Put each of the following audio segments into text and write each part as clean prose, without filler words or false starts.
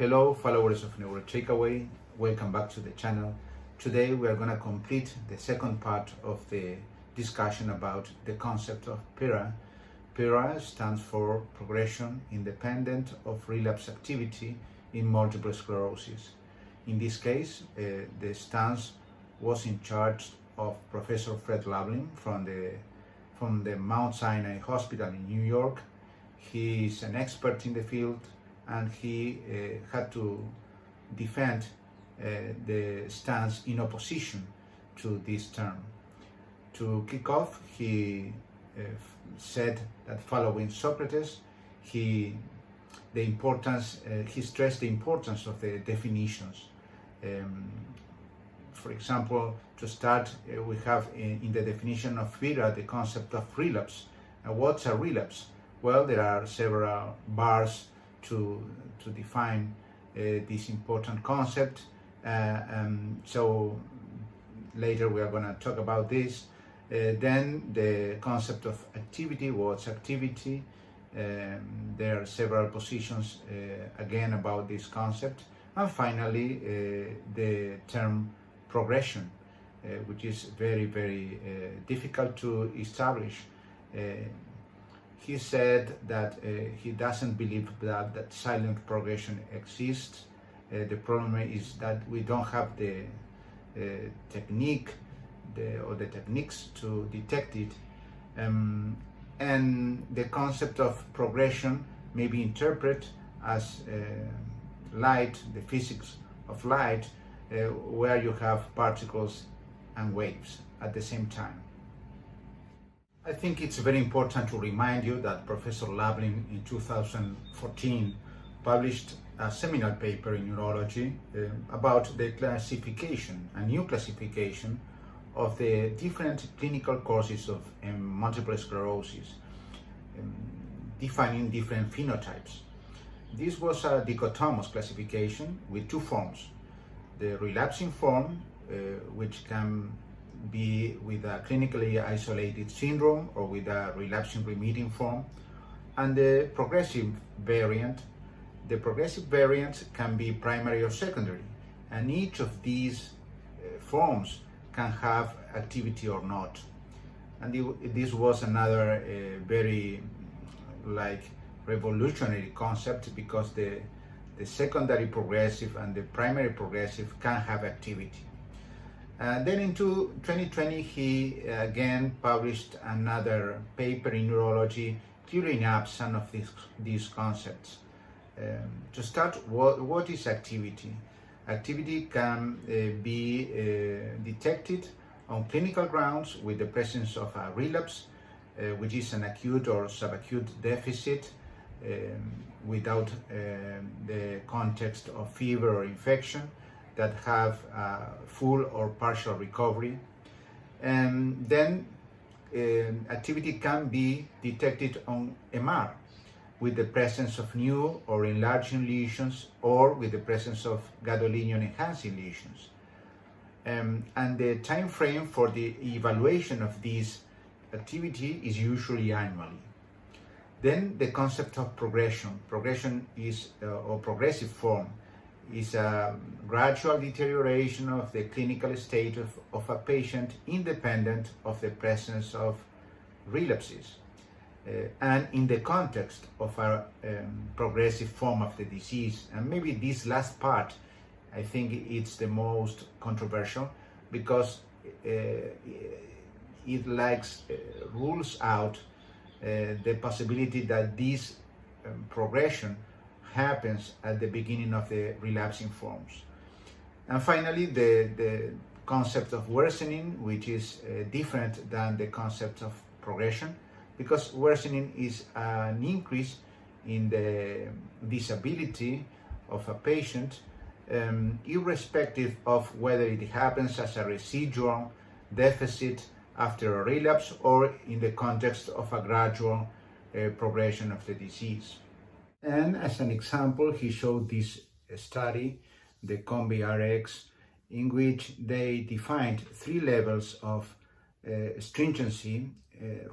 Hello followers of Neuro Takeaway, welcome back to the channel. Today we are going to complete the second part of the discussion about the concept of PIRA. PIRA stands for Progression Independent of Relapse Activity in Multiple Sclerosis. In this case, the stance was in charge of Professor Fred Lublin from the Mount Sinai Hospital in New York. He is an expert in the field, and he had to defend the stance in opposition to this term. To kick off, he said that following Socrates, he stressed the importance of the definitions. For example, to start, we have in the definition of PIRA the concept of relapse. And what's a relapse? Well, there are several bars to define this important concept. So later we are going to talk about this. Then the concept of activity, what's activity? There are several positions again about this concept. And finally, the term progression, which is very, very difficult to establish. He said that he doesn't believe that silent progression exists. The problem is that we don't have the technique or the techniques to detect it. And the concept of progression may be interpreted as light, the physics of light, where you have particles and waves at the same time. I think it's very important to remind you that Professor Lublin in 2014 published a seminal paper in neurology about the classification, a new classification of the different clinical causes of multiple sclerosis, defining different phenotypes. This was a dichotomous classification with two forms: the relapsing form, which can be with a clinically isolated syndrome or with a relapsing remitting form, and the progressive variant. The progressive variant can be primary or secondary, and each of these forms can have activity or not. And this was another very revolutionary concept, because the secondary progressive and the primary progressive can have activity. Then in 2020, he again published another paper in neurology clearing up some of these concepts. To start, what is activity? Activity can be detected on clinical grounds with the presence of a relapse, which is an acute or subacute deficit without the context of fever or infection, that have full or partial recovery. And then activity can be detected on MR with the presence of new or enlarging lesions, or with the presence of gadolinium enhancing lesions. And the time frame for the evaluation of this activity is usually annually. Then the concept of progression. Progression is, or progressive form, is a gradual deterioration of the clinical state of a patient, independent of the presence of relapses. And in the context of a progressive form of the disease. And maybe this last part, I think it's the most controversial, because it rules out the possibility that this progression happens at the beginning of the relapsing forms. And finally, the concept of worsening, which is different than the concept of progression, because worsening is an increase in the disability of a patient, irrespective of whether it happens as a residual deficit after a relapse or in the context of a gradual progression of the disease. And as an example, he showed this study, the COMBI-RX, in which they defined 3 levels of stringency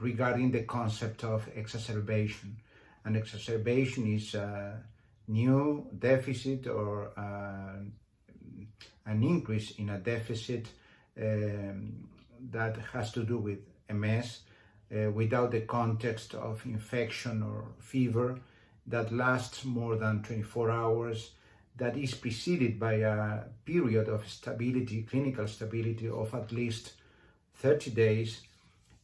regarding the concept of exacerbation. And exacerbation is new deficit or an increase in a deficit that has to do with MS without the context of infection or fever that lasts more than 24 hours, that is preceded by a period of stability, clinical stability of at least 30 days,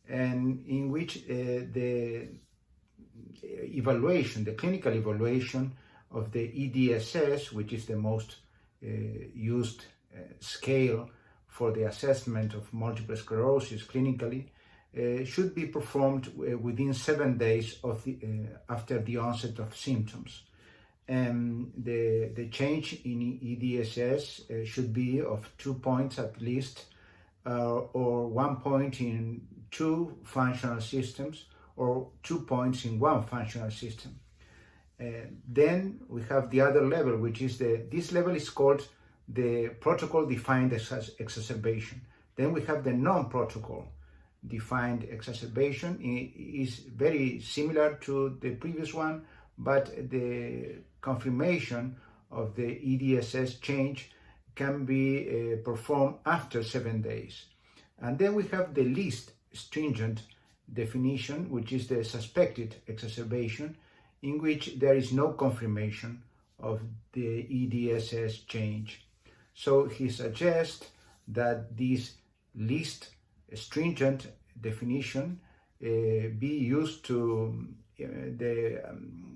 and in which the evaluation, the clinical evaluation of the EDSS, which is the most used scale for the assessment of multiple sclerosis clinically, should be performed within 7 days of after the onset of symptoms. The change in EDSS should be of 2 points at least, or 1 point in 2 functional systems, or 2 points in 1 functional system. Then we have the other level, which is this level is called the protocol defined exacerbation. Then we have the non-protocol defined exacerbation. It is very similar to the previous one, but the confirmation of the EDSS change can be performed after 7 days. And then we have the least stringent definition, which is the suspected exacerbation, in which there is no confirmation of the EDSS change. So he suggests that this least stringent definition be used to the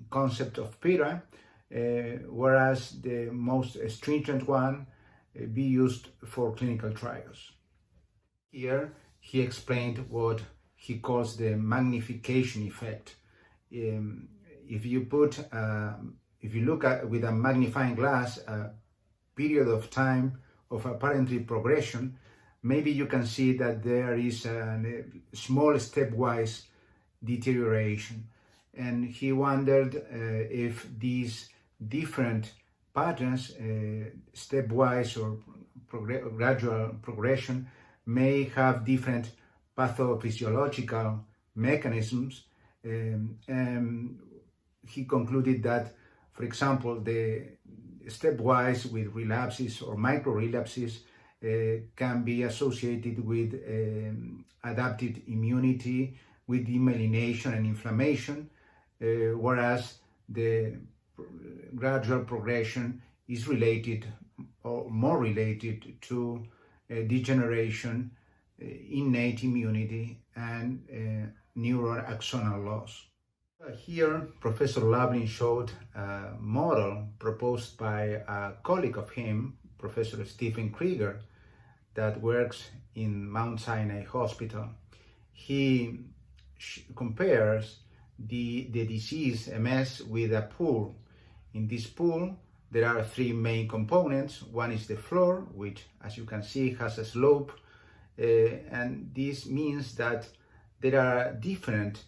concept of PIRA, whereas the most stringent one be used for clinical trials. Here he explained what he calls the magnification effect. If you look at with a magnifying glass a period of time of apparently progression, maybe you can see that there is a small stepwise deterioration. And he wondered if these different patterns, stepwise or gradual progression, may have different pathophysiological mechanisms. And he concluded that, for example, the stepwise with relapses or micro relapses can be associated with adaptive immunity, with demyelination and inflammation, whereas the gradual progression is related or more related to degeneration, innate immunity, and neural axonal loss. Here, Professor Lablin showed a model proposed by a colleague of him, Professor Stephen Krieger, that works in Mount Sinai Hospital. He compares the disease MS with a pool. In this pool, there are 3 main components. One is the floor, which, as you can see, has a slope, and this means that there are different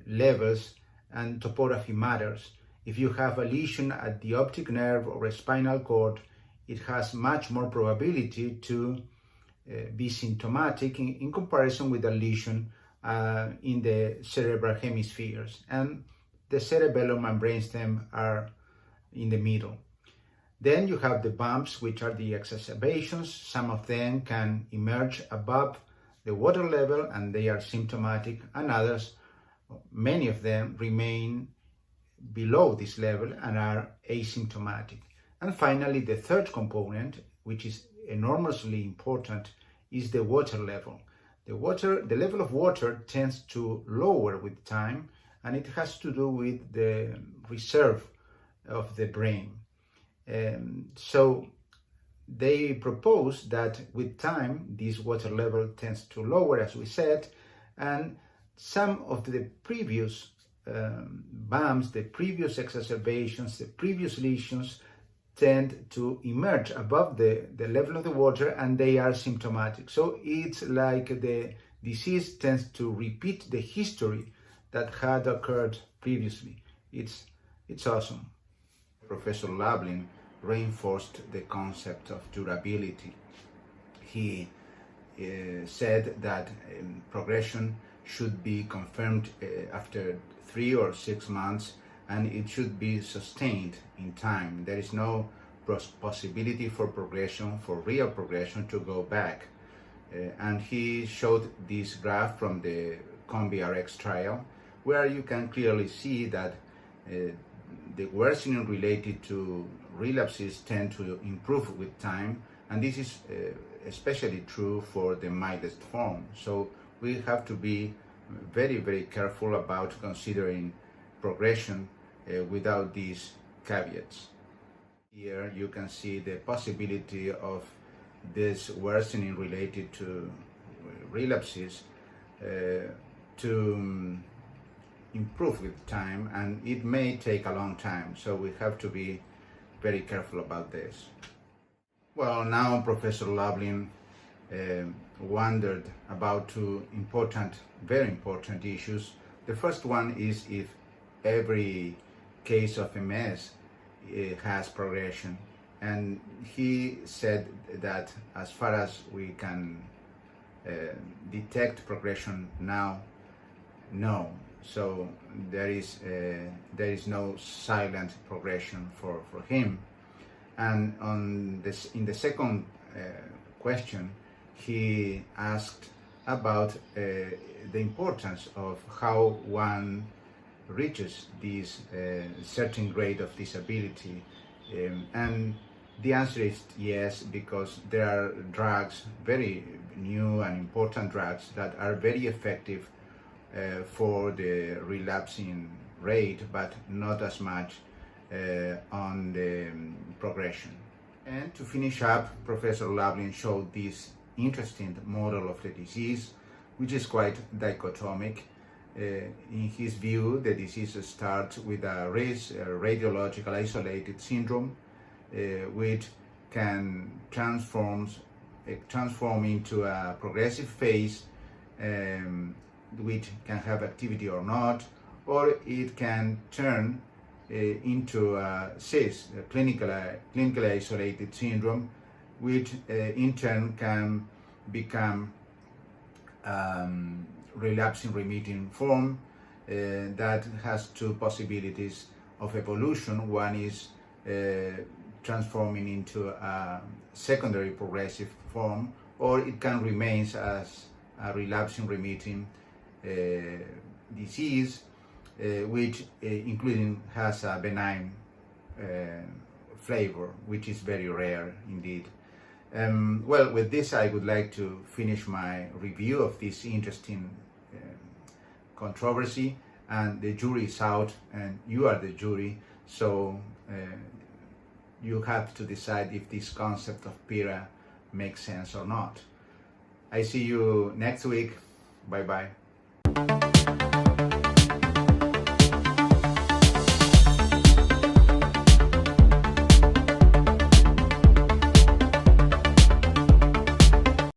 levels, and topography matters. If you have a lesion at the optic nerve or a spinal cord, it has much more probability to be symptomatic in comparison with a lesion in the cerebral hemispheres, and the cerebellum and brainstem are in the middle. Then you have the bumps, which are the exacerbations. Some of them can emerge above the water level and they are symptomatic, and others, many of them, remain below this level and are asymptomatic. And finally, the third component, which is enormously important, is the water level. The level of water tends to lower with time, and it has to do with the reserve of the brain. So they propose that with time, this water level tends to lower, as we said, and some of the previous bumps, the previous exacerbations, the previous lesions tend to emerge above the level of the water, and they are symptomatic. So it's like the disease tends to repeat the history that had occurred previously. It's awesome. Professor Lablin reinforced the concept of durability. He said that progression should be confirmed after 3 or 6 months, and it should be sustained in time. There is no possibility for progression, for real progression, to go back. And he showed this graph from the COMBI-RX trial, where you can clearly see that the worsening related to relapses tend to improve with time, and this is especially true for the mildest form. So we have to be very, very careful about considering progression without these caveats. Here you can see the possibility of this worsening related to relapses to improve with time, and it may take a long time, so we have to be very careful about this. Well, now Professor Lublin wondered about two important, very important issues. The first one is if every case of MS has progression, and he said that as far as we can detect progression now, no. So there is no silent progression for him. And in the second question, he asked about the importance of how one reaches this certain grade of disability, and the answer is yes, because there are drugs, very new and important drugs, that are very effective for the relapsing rate, but not as much on the progression. And to finish up, Professor Lublin showed this interesting model of the disease, which is quite dichotomic. In his view, the disease starts with a radiological isolated syndrome, which can transform into a progressive phase, which can have activity or not, or it can turn into a CIS, a clinically isolated syndrome, which in turn can become relapsing remitting form that has two possibilities of evolution. One is transforming into a secondary progressive form, or it can remain as a relapsing remitting disease, which including has a benign flavor, which is very rare indeed. Well, with this I would like to finish my review of this interesting controversy, and the jury is out and you are the jury, so you have to decide if this concept of PIRA makes sense or not. I see you next week. Bye bye.